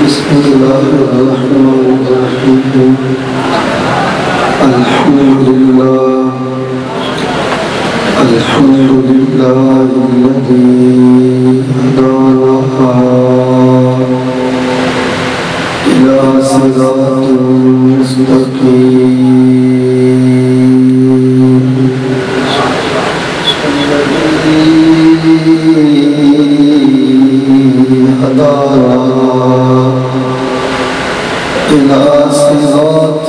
بسم الله الرحمن الرحيم الحمد لله الذي هدانا إلى صراط مستقيم هدانا إلى صراط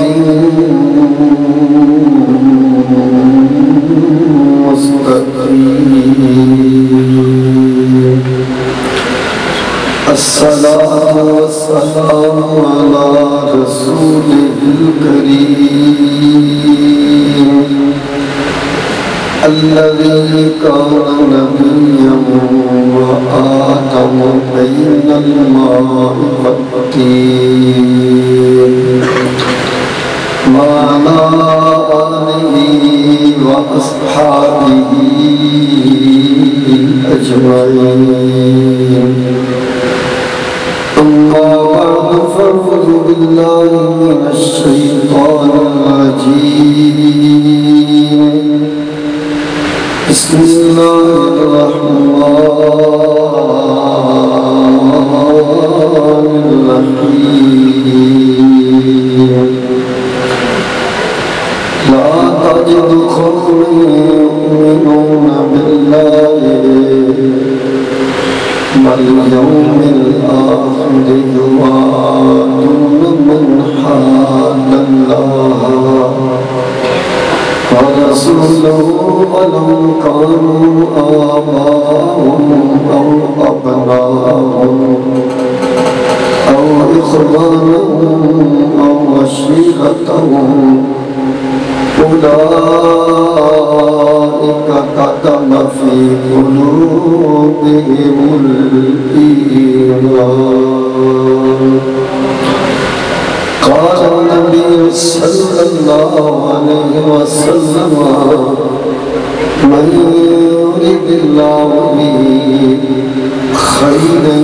مستقيم الصلاة والسلام على رسوله الكريم الذي كان نبيا وآدم بين الماء والطين وعلى آله وأصحابه أجمعين أما بعد فأعوذ بالله من الشيطان الرجيم بسم الله الرحمن الرحيم لا تجد قوما يؤمنون بالله واليوم الآخر يوادون من حاد الله ورسوله ولو كانوا آباءهم أو أبناءهم أو إخوانهم أو عشيرتهم أولئك كتب في قلوبهم الإيمان قال النبي صلى الله عليه وسلم من يرد الله به خيرا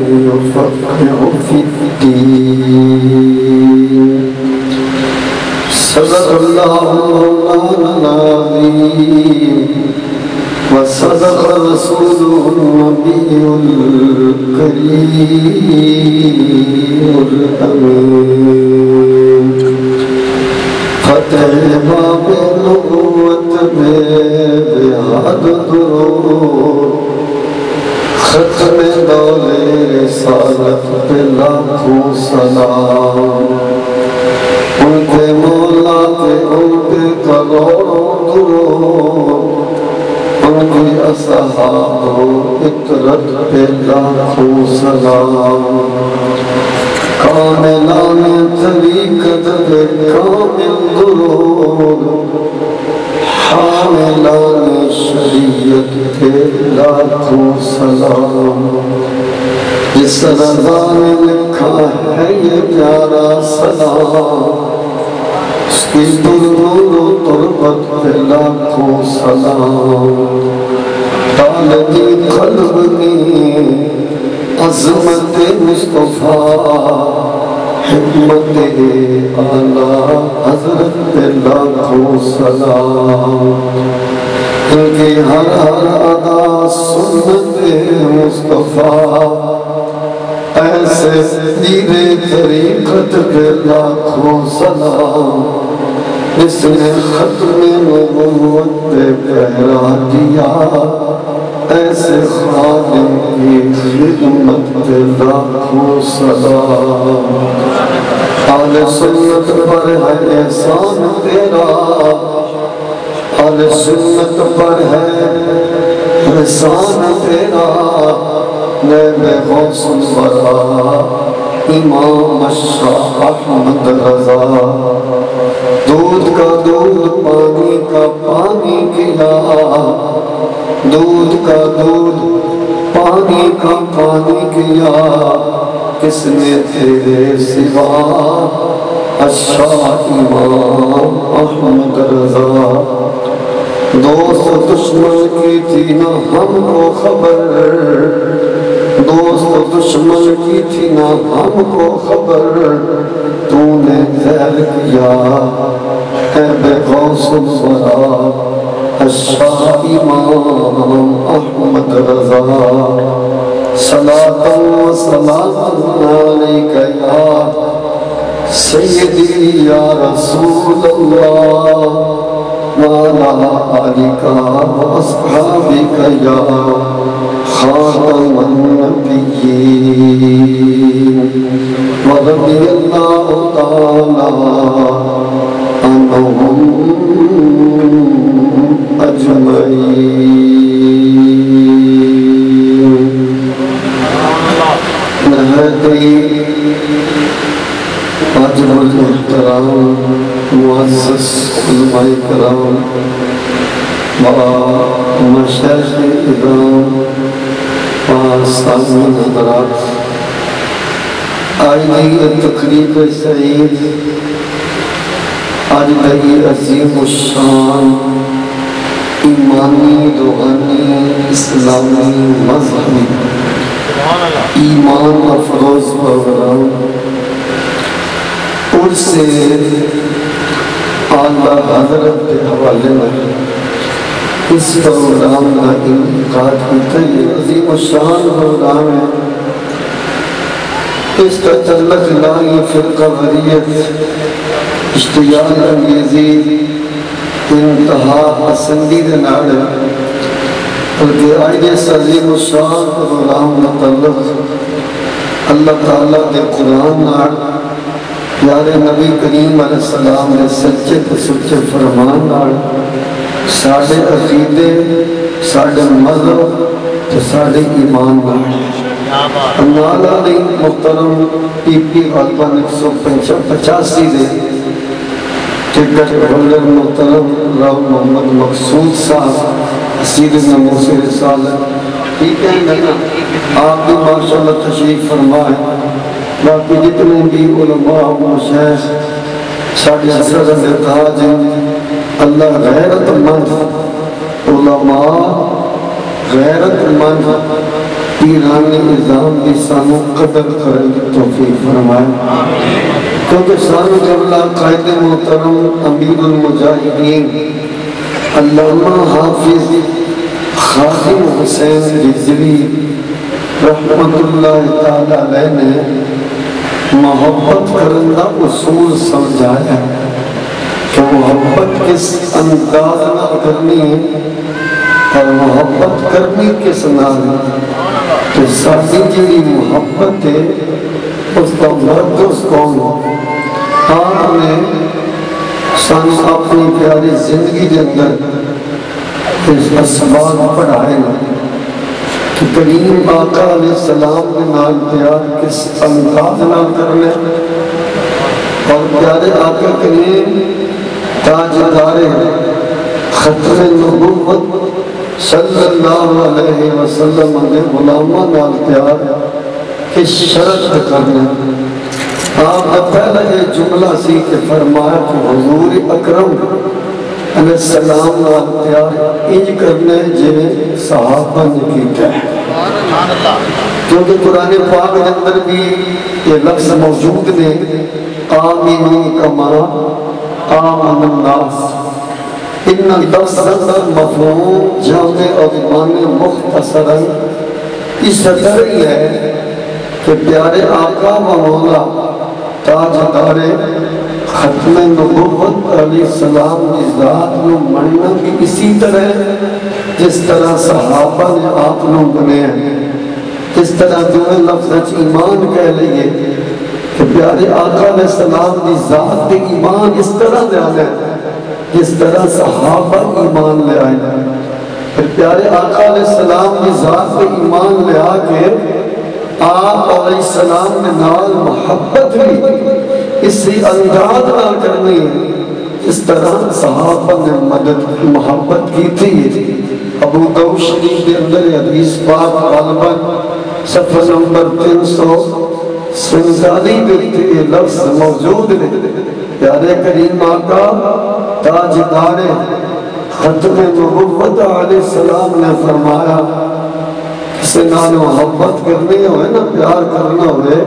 يفقهه في الدين صدق الله مولانا العظيم وصدق رسوله النبي الكريم الأمين فتح باب النبوة بهذا الدروب ختم دور رسالت بلاکھوں سلام ان کے مولا کے ان پہ کروڑوں درود ان کی اصحاب و اطرت پہ لاکھوں سلام کاملان طریقت پہ کامل درود حاملان شریعت پہ لاکھوں سلام جس رضا نے لکھا ہے یہ پیارا سلام اس کی نور و تربت پہ لاکھوں سلام طالبی قلب میں عظمت مصطفیٰ حکمت اعلیٰ حضرت پہ لاکھوں سلام ان کی ہر ادا سنت مصطفیٰ ایسے پیرے طریقت پہ لاکھوں سلام اس نے ختم نبوت پہ پہرا دیا ایسے خادم کی خدمت پہ لاکھوں سلام آل سنت پر ہے احسان تیرا آل سنت پر ہے احسان تیرا نیب غوث الورا امام شاہ احمد رضا دودھ کا دودھ پانی کا پانی کیا دودھ کا دودھ پانی کا پانی کیا کس نے تیرے سوا شاہ امام احمد رضا دوست دشمن کی تھی نہ ہم کو خبر دوست دشمن کی تھی نہ ہم کو خبر، تو نے ظاہر کیا اے بے غوث الورا الشاہ امام احمد رضا، صلاة و سلام علیک یا سیدی یا رسول اللہ، وعلى آلك وأصحابك يا خاتم النبيين، ورضي الله تعالى عنهم أجمعين۔ واجب الاحترام معزز علماء کرام و مشایخ اکرام و سامعین حضرات، آج کی تقریب سعید آج کی عظیم الشان ایمانی روحانی اسلامی مذہبی ایمان افروز پروگرام اور سے اعلیٰ حضرت کے حوالے میں اس پروگرام کا انعقاد کیا ہے۔ یہ عظیم الشان پروگرام ہے، اس کا تعلق لائی فرقہ واریت، اشتعال انگیزی، انتہا پسندی دے نال ہے، بلکہ آج اس عظیم الشان پروگرام کا تعلق اللہ تعالیٰ کے قرآن نال، پیارے نبی کریم علیہ السلام نے سچے تو سچے فرمان نال، ساڑھے عقیدے، ساڑھے مذہب تو ساڑھے ایمان نال۔ نالا علی محترم پی پی غالباً 185 دے ٹکٹ ہولڈر محترم راو محمد مقصود صاحب حسید نموسی رسالت، ٹھیک ہے نا؟ آپ بھی ماشاءاللہ تشریف فرمائیں۔ باقی جتنے بھی علماء و مشایخ ساڑھے حضرت التاج اللہ غیرت مند علماء، غیرت مند پیران نظام بھی سانو قدر کریں کی توفیق فرمائیں، کیونکہ سانو جبلہ قائد محترم امیر المجاہدین علامہ حافظ خادم حسین رضوی رحمت اللہ تعالیٰ علیہ نے محبت کرنا اصول سمجھایا کہ محبت کس انداز نہ کرنی ہے اور محبت کرنی کس نال ہے۔ تو ساتھی جی محبت ہے اس کا مرد اس کون ہے؟ آپ نے سانو اپنی پیاری زندگی کے اندر اس اسباب پڑھائے نا کہ کریم آقا علیہ السلام کے نال پیار کس انداز نال کرنے، اور پیارے آقا کریم تاجدار ختم نبوت صلی اللہ علیہ وسلم نے غلامہ نال پیار کس شرط کرنے۔ آپ کا پہلا یہ جملہ سی کہ فرمایا کہ حضور اکرم علیہ السلام نال پیار انج کرنے جنہیں صحابہ نے کیتا ہے، کیونکہ قرآن پاک کے اندر بھی یہ لفظ موجود نے، آمینو کما آمن الناس، ان لفظ مفہوم جامع اور معنی مختصرا اس طرح ہی ہے کہ پیارے آقا و مولا تاجدار ختم نبوت علیہ السلام کی ذات نو مننا بھی اسی طرح جس طرح صحابہ نے آپ نو بنے ہیں، اس طرح دوئے لفظ ایمان کہہ لئیے کہ پیارے آقا علیہ السلام کی ذات کے ایمان اس طرح لے آئے جس طرح صحابہ ایمان لے آئے۔ پھر پیارے آقا علیہ السلام کی ذات کے ایمان لے آکے آپ علیہ السلام نے نال محبت بھی اسی انداز نہ کرنی ہے اس طرح صحابہ نے مدد محبت کی تھی۔ ابو داؤد شریف کے اندر حدیث پاک غالباً صفحہ نمبر 347 دیکھتے یہ لفظ موجود ہے۔ پیارے کریم آقا تاجدار ختم نبوت علیہ السلام نے فرمایا کسی نال محبت کرنی ہوئے نا پیار کرنا ہوئے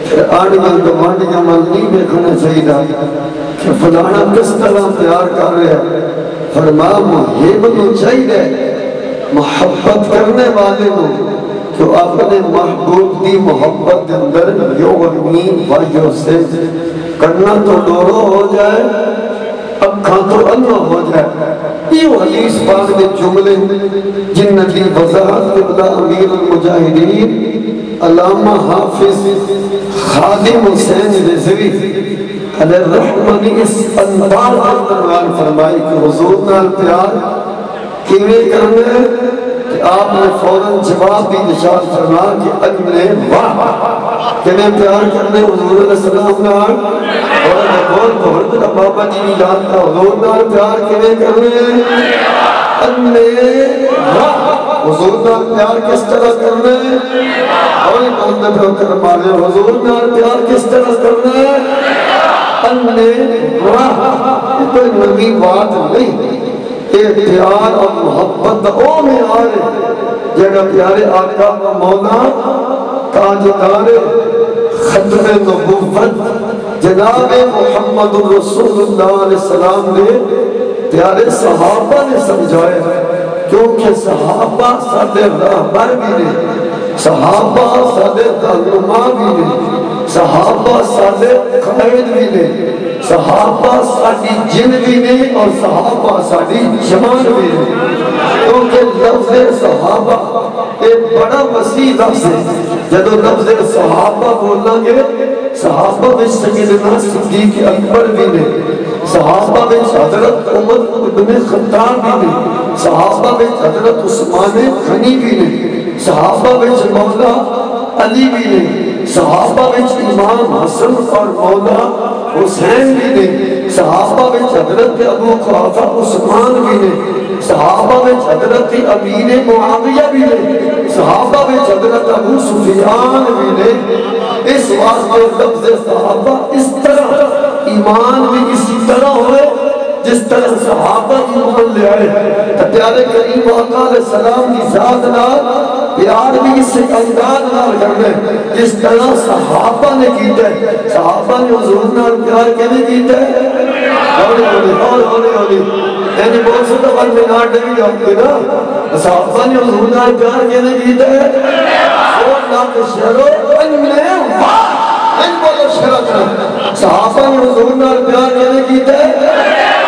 پھر آڑیاں گوانڈیاں مل نہیں دیکھنا چاہیے کہ فلانا کس طرح پیار کر رہے ہیں. فرمایا محب نو چاہیے محبت کرنے والے نو تو اپنے محبوب دی محبت اندر یومین وجہ سے کرنا تو ڈورو ہو جائے اکھاں تو انہ ہو جائے. یہ حدیث پاک دے جملے جنتی وضاحت قبلہ امیر المجاہدین علامہ حافظ خادم حسین رضوی علیہ الرحمہ نے اس انداز عنوان فرمائی کہ حضور نال پیار کیویں کرنا ہے کہ آپ نے فوراً جواب بھی ارشاد فرمایا کہ اگلے واہ کیویں پیار کرنے حضور علیہ السلام نال اور بہت تیرا بابا جی نہیں جانتا حضور نال پیار کیویں کرنے اگلے واہ حضور نال پیار کس طرح کرنے اور بہت پہ کر مارے حضور نال پیار کس طرح کرنے اگلے واہ یہ کوئی نبی بات نہیں. یہ پیار اور محبت او میں آرے جگہ پیارے آقا و مولا تاجدار ختم نبوت جناب محمد رسول اللہ علیہ السلام نے پیارے صحابہ نے سمجھائے کیونکہ صحابہ سادے رہبر بھی نے صحابہ سادے تعلمہ بھی نے صحابہ سادے قائد بھی نے صحابہ ساڑی جن بھی نہیں اور صحابہ ساڑی جمان بھی نہیں. کیونکہ لفظ صحابہ ایک بڑا وسیع لفظ ہے. جدو لفظ صحابہ بولنا گے صحابہ میں سیدنا صدیق اکبر بھی نہیں صحابہ میں حضرت عمر ابن خطاب بھی نہیں صحابہ میں حضرت عثمان غنی بھی نہیں صحابہ میں مولا علی بھی نہیں صحابہ میں امام حسن اور مولا حسین بھی نہیں صحابہ میں حضرت ابو قحافہ عثمان بھی نہیں صحابہ میں حضرت امین معاویہ بھی نہیں صحابہ میں حضرت ابو سفیان بھی نہیں. اس واسطے لفظ صحابہ اس طرح ایمان بھی اسی طرح ہوئے جس طرح صحابہ ایمان لے آئے. پیارے کریم آقا علیہ السلام کی ذات نال پیار بھی اس انداز نال کرنے جس طرح صحابہ نے کیتا ہے. صحابہ نے حضور نال پیار کیویں کیتا ہے ہولی یعنی بہت سے دفعہ مینار ڈگی جاتے نا صحابہ نے حضور نال پیار کیویں کیتا ہے اور نام شہرو انگلے واہ ان بولو شہرت صحابہ نے حضور نال پیار کیویں کیتا ہے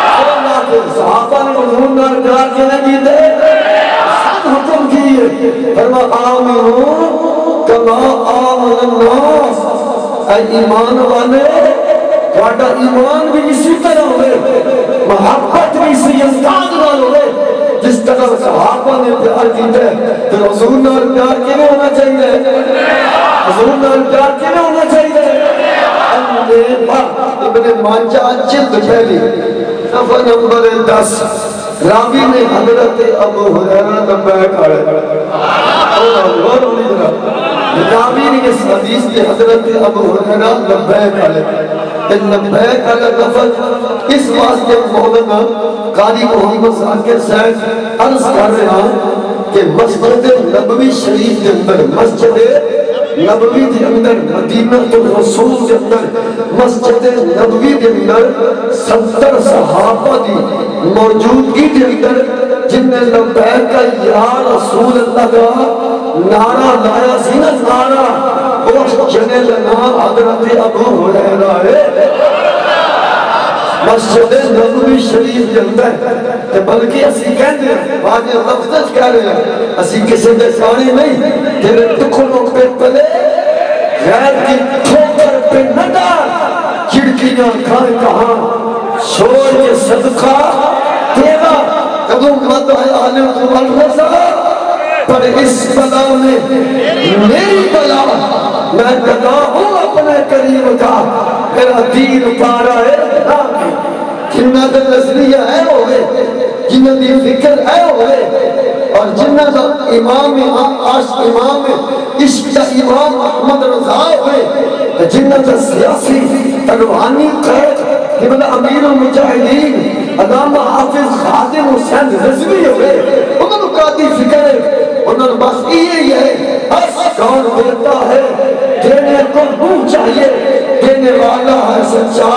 اور نام صحابہ نے حضور نال پیار کیویں کیتا ہے حکم کیے فرما آمنو کما آمن الناس اے ایمان والے تھوڑا ایمان بھی اسی طرح ہوئے محبت بھی اسی انداز نال ہوئے جس طرح صحابہ نے پیار کیتا ہے. تو حضور نال پیار کیویں ہونا چاہیے حضور نال پیار کیویں ہونا چاہیے. ابن ماجہ جلد پہلی صفحہ نمبر 10 راوی نے حضرت ابو ہریرہ لبیک آئے راوی نے اس حدیث کے حضرت ابو ہریرہ لبیک آئے. لبیک آئے لفظ اس واسطے مولانا قاری محمد ذاکر صاحب عرض کر رہا کہ مسجد نبوی شریف کے اندر مسجد نبوی کے اندر مدینہ الرسول کے اندر مسجد نبوی کے اندر 70 صحابہ دی موجودگی کے اندر جن نے لبیک کا یا رسول اللہ کا نعرہ لایا سی نا نعرہ اس جنے لنا حضرت ابو ہریرہ ہے. مسجد نبوی شریف کے اندر بلکہ اسی کہتے ہیں واجہ لفظ کہہ رہے ہیں اسی کسی دے سانی نہیں تیرے ٹکڑوں پہ پلے غیر کی ٹھوکر پہ نہ ڈال کھڑکیاں کھائے کہاں شور کے صدقہ تیرا قدم مت ہے آنے قبل رضا پر اس بلا میں میری بلا میں گدا ہوں اپنے کریم کا میرا دین پارا ہے جنہ دا نظریہ ہے ہوئے جنہ دی فکر ہے ہوئے اور جنہ دا امام عشق دا امام احمد رضا ہوئے جنہ دا سیاسی روحانی قید ابن امیر المجاہدین علامہ حافظ خادم حسین رضوی ہوئے انہوں نے قادی فکر ہے انہوں نے بس یہ کو نور چاہیے، دینے والا ہے سچا،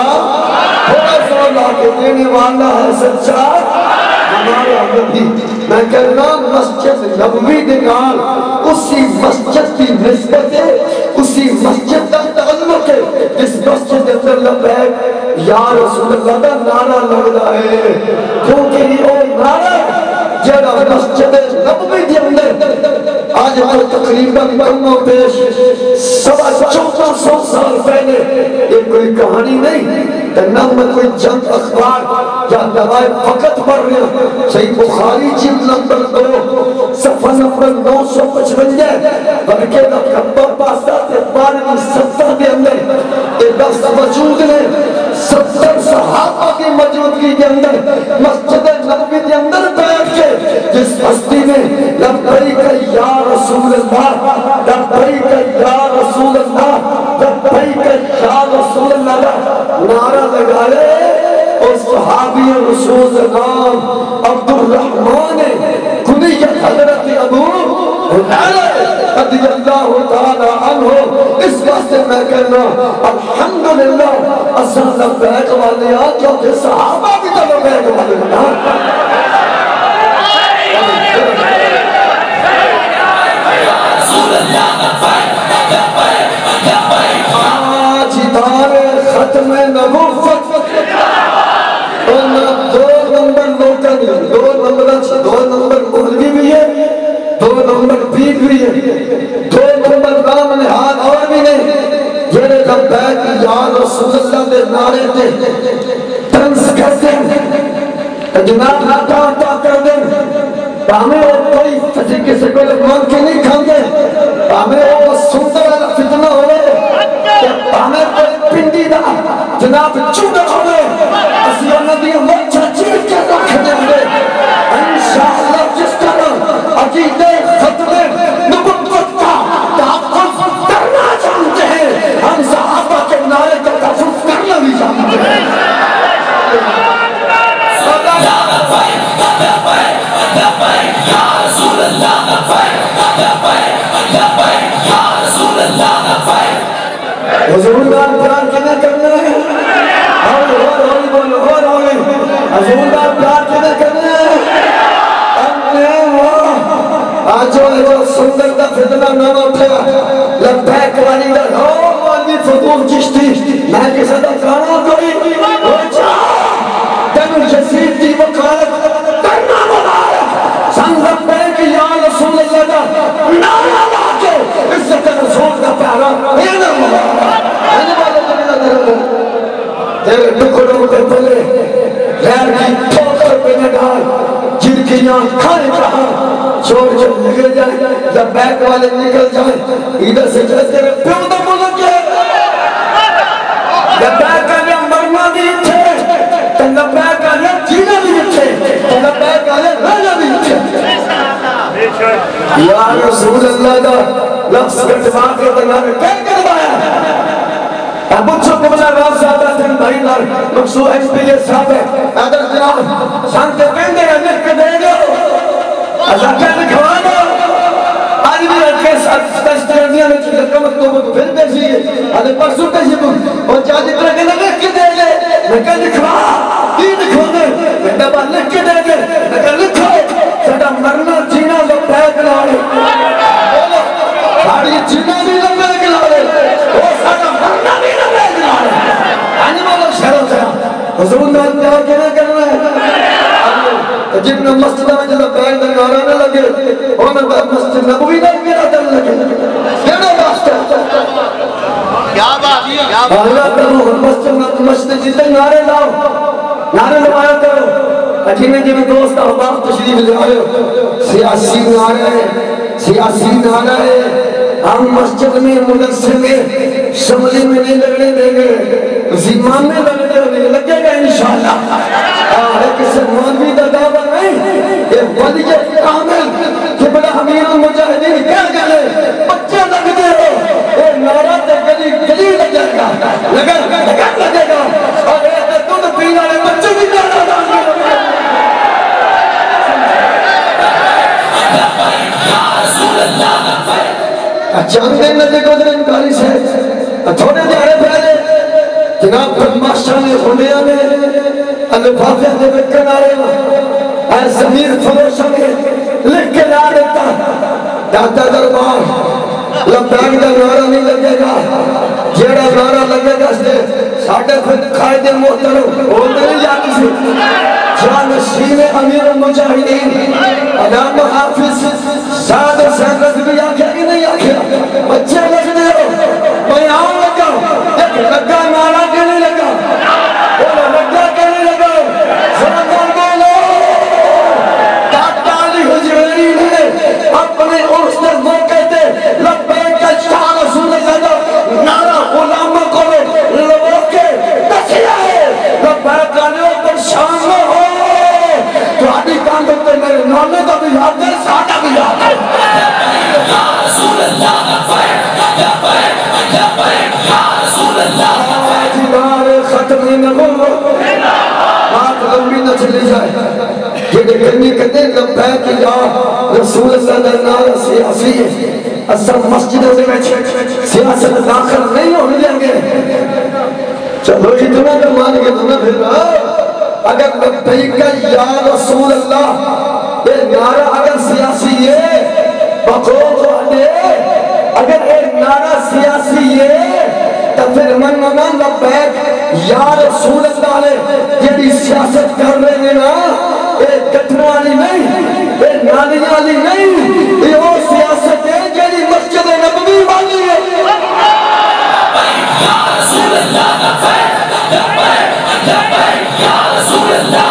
تھوڑا سا لا کے دینے والا ہے سچا ہمارا نبی۔ میں کہنا مسجد نبوی دنال اسی مسجد کی نسبت ہے، اسی مسجد کا تعلق ہے جس مسجد کے اندر لبیک یا رسول اللہ کا نعرہ لگ رہا ہے، کیونکہ یہ وہ نعرہ جڑا مسجد نبوی کے اندر آج ہر تقریباً کرنا پیش 1400 سال پہلے، یہ کوئی کہانی نہیں، نہ میں کوئی جنگ اخبار یا دوائے فقط پڑھ رہے ہیں۔ صحیح بخاری جلد نمبر 2 صفحہ نمبر 955 بلکہ نمبر پاسات 1270 کے اندر ایک لفظ موجود ہے، 70 صحابہ کی موجودگی کے اندر مسجد نبوی کے اندر بیٹھ کے جس بستی میں لبیک یا رسول اللہ، لبیک یا رسول اللہ، لبیک یا رسول اللہ نعرہ لگائے، اور صحابی رسول نام عبد الرحمن کنیت حضرت ابو ہریرہ رضی اللہ تعالی عنہ۔ اس واسطے میں کہنا الحمدللہ اصل لبیک والے آن کیونکہ صحابہ بھی تو لبیک والے آن۔ آج دار ختم نبوت اور دو نمبر لوکل، دو نمبر مولوی بھی ہے، 2 نمبر پیر بھی ہے، 2 نمبر نام نہاد اور بھی نہیں، یہ لبیک یا رسول اللہ دے نعرے تے تنس کرتے ہیں، جناب ناٹا کر دیں، ہمیں وہ کوئی فزیکی سے کوئی مان کے نہیں کھاندے، ہمیں وہ سندر والا فتنہ ہوئے، ہمیں کوئی پنڈی دا جناب چوڑا ہوئے، اسی نبی مچھا چیز کے رکھ دیں گے انشاءاللہ۔ جس طرح عقیدہ ختم نبوت کا تحفظ کرنا جانتے ہیں، ہم صحابہ کے نعرے کا تحفظ کرنا بھی جانتے ہیں۔ حضور کا پیار کنے کرنا ہے، ہولی بولو ہولی، حضور کا پیار کنے کرنا ہے، آجو سندر دا فتنہ نہ اٹھا لبیک والی دا ہو والی فضول چشتی میں کسا دا کھانا کوئی ہو جا تنو جسید دی وقالت کرنا مبارک سن لبیک یا رسول اللہ دا نعرہ لاکے عزت رسول دا پیارا اینا مبارک اینا مبارک تیرے ٹکڑوں پہ پلے غیر کی ٹھوکر پہ نگار جن کی یہاں کھانے کہاں چھوڑ جب نکل جائیں لبیک والے نکل جائیں ادھر سے جائے تیرے پیوں دا ملک ہے لبیک والے مرنا بھی تھے تو لبیک والے جینا بھی تھے تو لبیک والے رہنا بھی تھے۔ یا رسول اللہ دا لفظ کٹوا کے دنیا کیا کروایا ابو چھو قبلہ راز زیادہ تھے بھائی نار مقصود ایس پی یہ صاحب ہے اگر جناب شانتے کہیں گے لکھ کے دے گا اللہ کیا لکھوا دو آج بھی رکھے تشتریاں میں چیزیں کمت کو پھر دیکھئے آدھے پرسوں دیکھئے اور چاہتے پر اگر لکھ کے دے گے میں کہا لکھوا کی لکھو دے میں دبا لکھ کے دے گے میں کہا لکھو سڑا مرنا جینا لو پیک لائے ساڑی جینا بھی لو پیک لائے اور سڑا مرنا بھی لو پیک لائے آنے والا شہروں سے حضور نے پیار کہنا کرنا ہے جب نے مسجدہ میں جب پیر در نعرہ نہ لگے اور میں مسجد نبوی نہ میرا در لگے کہنا واسطہ کیا بات اللہ کرو مسجد جتنے نعرے لاؤ نعرے لگایا کرو اٹھینے جب دوست احباب تشریف لے آئے سیاسی نعرہ ہے ہم مسجد میں مدرسے میں شملی میں نہیں لگنے دیں گے زیمان میں لگنے لگے گا انشاءاللہ ایک سلمانوی دا دعویٰ نہیں یہ ولی کامل قبلہ امیر المجاہدین کیا گلے بچے لگتے ہو یہ نعرہ تے گلی لگے گا لگے گا اور یہ دودھ پینا ہے بچے بھی نعرہ لگے گا چند دن نجے گزرے انکاری سے ہونے آنے الفاظے دے بکن آرے اے ضمیر فروشہ کے لکھ کے لا دیتا داتا دربار لبیک دا نعرہ نہیں لگے گا جیڑا نعرہ لگے گا اس دے ساڑھے پھر قائد محترم ہوتے نہیں جاتی سے جانشین امیر المجاہدین علام حافظ سعد سیدت بھی آکھا کہ نہیں آکھا بچے لگنے ہو میں آؤں لگا ایک لگا نعرہ کے نہیں لگا بولا لگا کے نہیں لگا زندان بولو تاکتالی حجوری نے اپنے عرص در موقع دے لبیک شاہ رسول اللہ نعرہ غلامہ کرو لوگوں کے دسیا ہے لبیک آنے پر شان ہو تو آدھی کام کرتے میرے نانے کا بھی یاد ہے ساڑھا بھی یاد ہے یا رسول اللہ یا رسول اللہ جنار ختمی نبوت بات لمبی نہ چلی جائے یہ دیکھنی کہتے لبیک یا رسول اللہ نعرہ سیاسی ہے اصل مسجدوں سے میں سیاست داخل نہیں ہونے دیں گے چلو اتنا تو مان کے تو نہ پھر اگر لبیک یا رسول اللہ یہ نعرہ اگر سیاسی ہے بقول تو آنے اگر ایک نعرہ سیاسی ہے تو پھر من لبیک یا رسول اللہ نے یہ بھی سیاست کر رہے ہیں نا ایک کٹنے والی نہیں ایک نالی والی نہیں یہ وہ سیاست ہے جیلی مسجد نبوی والی ہے یا رسول اللہ یا رسول اللہ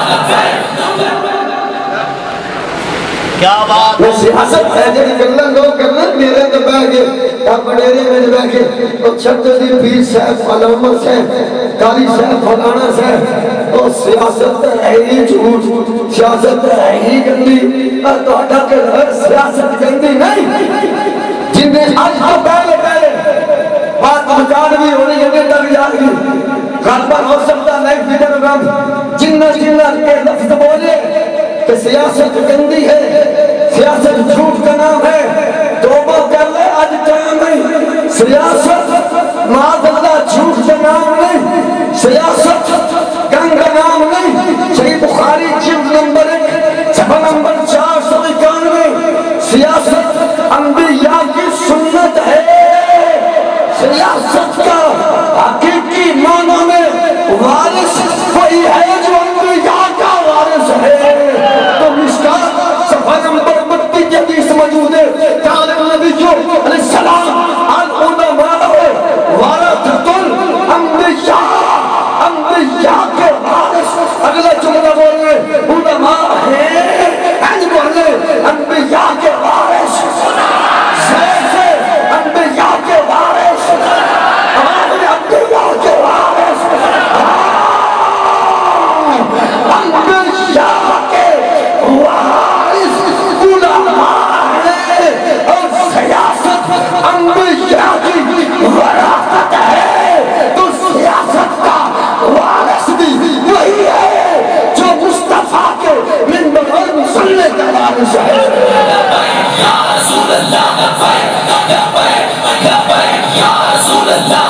کیا بات یہ سیاست ہے جیلی گلہ لوگ کرنا میرے دبا گئے یا بڑیرے میں دبا گئے تو چھت دی پیر صاحب علامہ صاحب کاری صاحب فلانا صاحب تو سیاست ہے ہی جھوٹ سیاست ہے ہی گندی تو اٹھا کے ہر سیاست گندی نہیں جن نے آج تو پہلے بات مکان بھی ہونی ہے تک یاد گئی غالباً ہو سکتا نہیں فکر رب جنہ کے لفظ بولے کہ سیاست گندی ہے سیاست جھوٹ کا نام ہے توبہ کر لے آج ٹائم نہیں سیاست معاذ اللہ جھوٹ کا نام نہیں سیاست گنگ کا نام نہیں صحیح بخاری جلد نمبر 1 صفحہ نمبر 491 سیاست انبیاء کی سنت ہے سیاست کا حقیقی معنی میں وارث وہی ہے جو انبیاء کا وارث ہے تو مشکات صفحہ نمبر 32 کی حدیث موجود ہے قال النبی علیہ السلام العلماء ورثۃ الانبیاء انبیاء کے وارث اگلا جملہ بول رہے علماء ہیں اینج بول رہے انبیاء کے وارث سے انبیاء کے وارث انبیاء کے وارث انبیاء کے وارث علماء ہیں اور سیاست انبیاء کی وراثت ہے تو سیاست کا وارث بھی وہی ہے جو مصطفیٰ کے منبر پر مسلح کا وارث ہے یا رسول اللہ یا رسول اللہ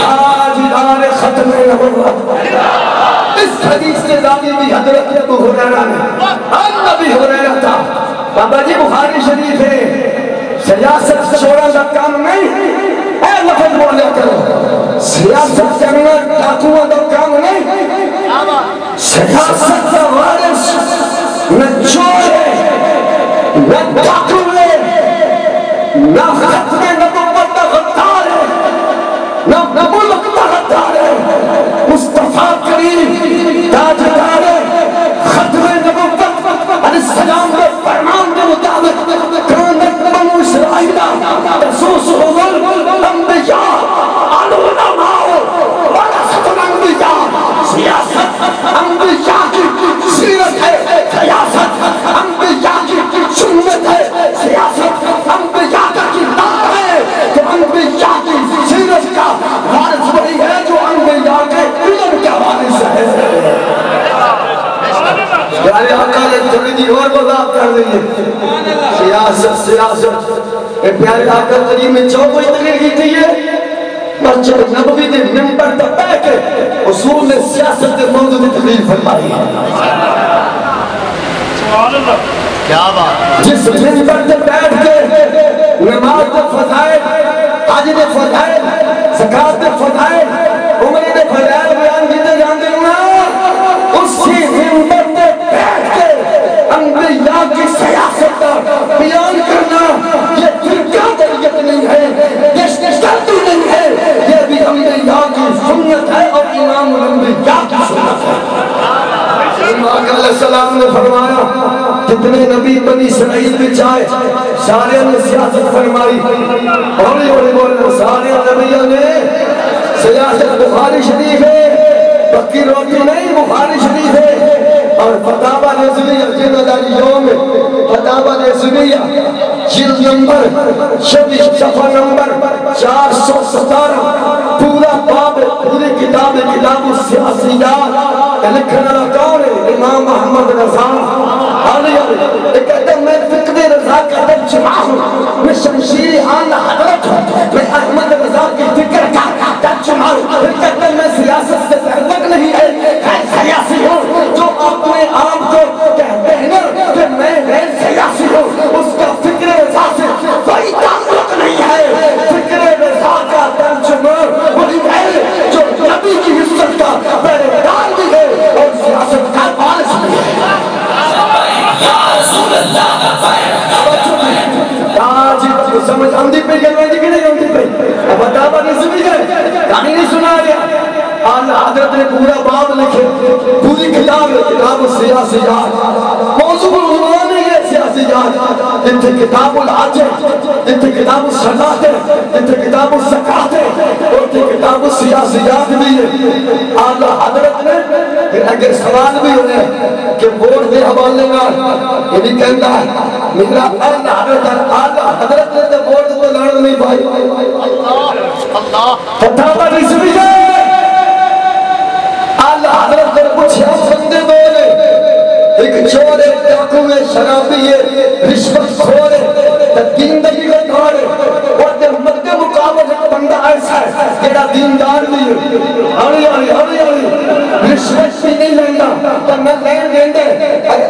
آج دار ختم نبوت اس حدیث کے دانی بھی حضرت ابو ہریرہ نے نبی ہریرہ تھا بابا جی بخاری شریف ہے سیاست چھوڑا کا کام نہیں اے لفظ بولیا کرو سیاست کرنا ڈاکوؤں کا کام نہیں سیاست کا وارث نہ چور ہے نہ ڈاکو ہے نہ ختم نبوت کا غدار ہے نہ ملک کا غدار ہے مصطفیٰ کریم تاجدار ختم نبوت علیہ السلام کے فرمان کے مطابق کانت بنو اسرائیلہ تسوسہم الانبیاء العلماء ورثۃ الانبیاء سیاست انبیاء کی سیرت ہے سیاست انبیاء کی سنت ہے سیاست انبیاء کا کردار ہے تو انبیاء کی سیرت کا وارث وہی ہے جو انبیاء کے علم کا وارث ہے یعنی آقا نے تھوڑی دی اور وضاحت کر دی ہے سیاست اے پیارے آقا کریم میں چوک کوئی تقریر کی تھی ہے مسجد نبوی دے منبر تے بیٹھ کے اصول سیاست کے موضوع کی تقریر فرمائی ہے۔ سبحان اللہ، کیا بات، جس منبر تے بیٹھ کے نماز کے فضائل، حج کے فضائل، زکات کے فضائل، عمرے کے فضائل بیان کیتے جاندے نا، اسی منبر تے بیٹھ کے انبیاء کی سیاست کا بیان کرنا یہ فرقہ واریت نہیں ہے، دشتگردی نہیں ہے، یہ بھی انبیاء کی سنت ہے اور امام الانبیاء کی سنت ہے۔ امام علیہ السلام نے فرمایا جتنے نبی بنی اسرائیل میں چاہے سارے نے سیاست فرمائی، ہولی ہولی بولنا، سارے نبیوں نے سیاست، بخاری شریف ہے، پکی روٹی نہیں، بخاری شریف ہے، اور فتاوہ نظمیہ جلد یوم فتاوہ نظمیہ جلد نمبر 26 صفحہ نمبر 417 پورا باب پوری کتاب السیاسیات لکھنے والا کون ہے؟ امام محمد رضا علی ایک کہتا میں فقہ رضا کا ترجمہ ہوں، میں شمشیر آن حضرت ہوں، میں احمد رضا کی فکر کا ترجمہ ہوں، ایک کہتا میں سیاست سے تعلق نہیں ہے، سیاسی ہوں، جو اپنے آپ کو کہتے ہیں نا کہ میں سیاسی ہوں، اس کا فکر رضا سے کوئی تعلق نہیں ہے۔ فکر رضا کا ترجمہ وہی ہے جو نبی کی عزت کا پہلے دار بھی ہے اور سیاست کا بارش بھی ہے۔ یا رسول اللہ آج سمجھ ہم دی پہ گئے کہ نہیں ہم دی پہ فتاوہ نظمی ہے، کہانی نہیں سنا گیا۔ حضرت نے پورا باب لکھے، پوری کتاب السیاسیات، موضوع عنوان ہے سیاسیات، جنتے کتاب الحج ہے، جنتے کتاب الصلاۃ ہے، جنتے کتاب الزکات ہے، اور جنتے کتاب السیاسیات بھی ہے۔ اعلیٰ حضرت نے پھر اگر سوال بھی ہونے کہ ووٹ دے حوالے گا یہ بھی کہتا ہے میرا اعلیٰ حضرت نے ووٹ تو لڑ نہیں پائی۔ اللہ فتاوہ نظمی ہے، حضرت نے پوچھا بندے بولے ایک چور ہے، ڈاکو ہے، شرابی ہے، رشوت خور ہے، دین داری کا دار ہے، اور جب مد مقابل بندہ ایسا ہے جیڑا دیندار بھی ہے، رشوت بھی نہیں لینا تو میں لین دین دے،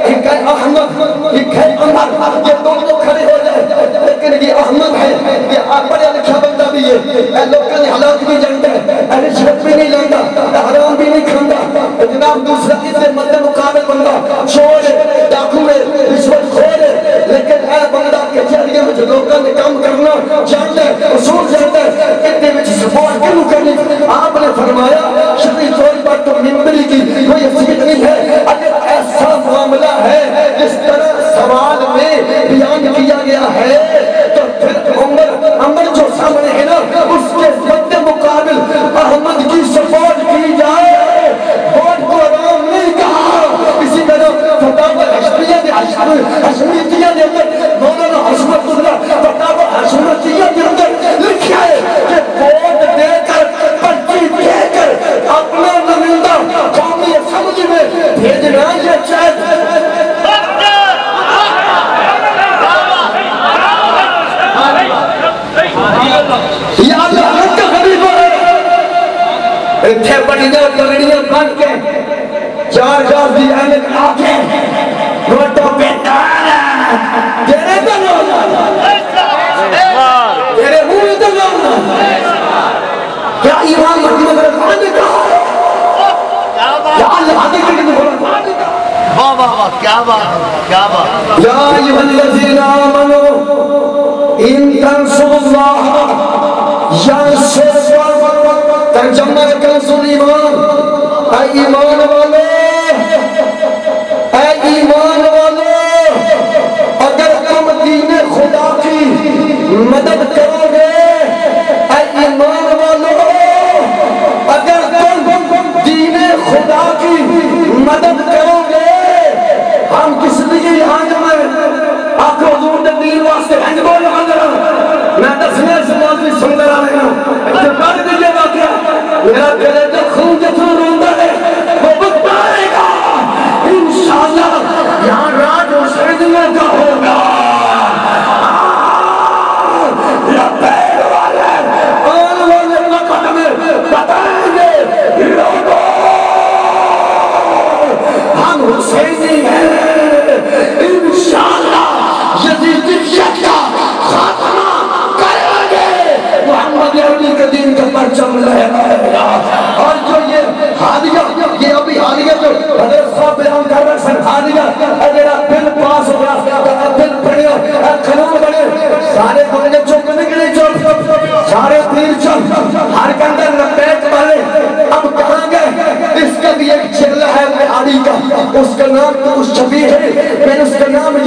ایک ہے احمد ایک ہے عمر، یہ دونوں کھڑے ہو جائے، لیکن یہ احمد ہے، یہ بڑا لکھا بندہ بھی ہے، لوگوں نے حالات بھی جانتے ہیں، رشوت بھی نہیں لینا، حرام بھی نہیں کھانا، جناب دوسرا اس سے مد مقابل بندہ چور ہے، ڈاکو ہے، رشوت خور ہے، لیکن اے بندہ کے ذریعے میں جو لوگوں نے کام کرنا جانتے ہیں، اصول جانتے ہیں، اتنے میں سپورٹ کیوں کرنی؟ آپ نے فرمایا شریف طور پر تو ممبری کی کوئی حیثیت نہیں ہے، اگر ایسا معاملہ ہے جس طرح سوال میں بیان کیا گیا ہے تو پھر عمر جو سامنے ہے نا اس کے مد مقابل احمد کی سپورٹ کی جائے، ووٹ کو عوام نہیں کہا۔ اسی طرح فتاوہ حشمیتیہ کے اندر مولانا حشمت اللہ فتاوہ حشمیتیہ کے اندر لکھا ہے کہ ووٹ دے کر پرچی دے کر اپنا نمائندہ قومی اسمبلی میں بھیجنا یہ چاہیے۔ یا اللہ کا حبیب اتھے بڑیاں پگڑیاں بن کے چار گاز دی اینک آکے روٹو پہ تانا تیرے دلونا تیرے منہ دلونا کیا امام محمد رضا نے کہا کیا اللہ نے کہا واہ واہ واہ، کیا بات، کیا بات، یا ایھا الذین آمنوا ان تنصروا اللہ ینصرکم، ترجمہ کنز الایمان، اے ایمان والے، اے ایمان والے، اگر تم دین خدا کی مدد کرو گے، اے ایمان والے، اگر تم دین خدا کی مدد کرو گے، ہم کس لیے یہاں جمع آپ حضور نے دین واسطے ہنج بول میں دسنے سے موضوع سن کر آنے گا اتفاق دیجئے واقعہ میرا دل جو خون جو تو روندہ ہے وہ بتائے گا انشاءاللہ یہاں راج و شہدیوں کا ہوگا لبیر والے آن والے لقد کا نام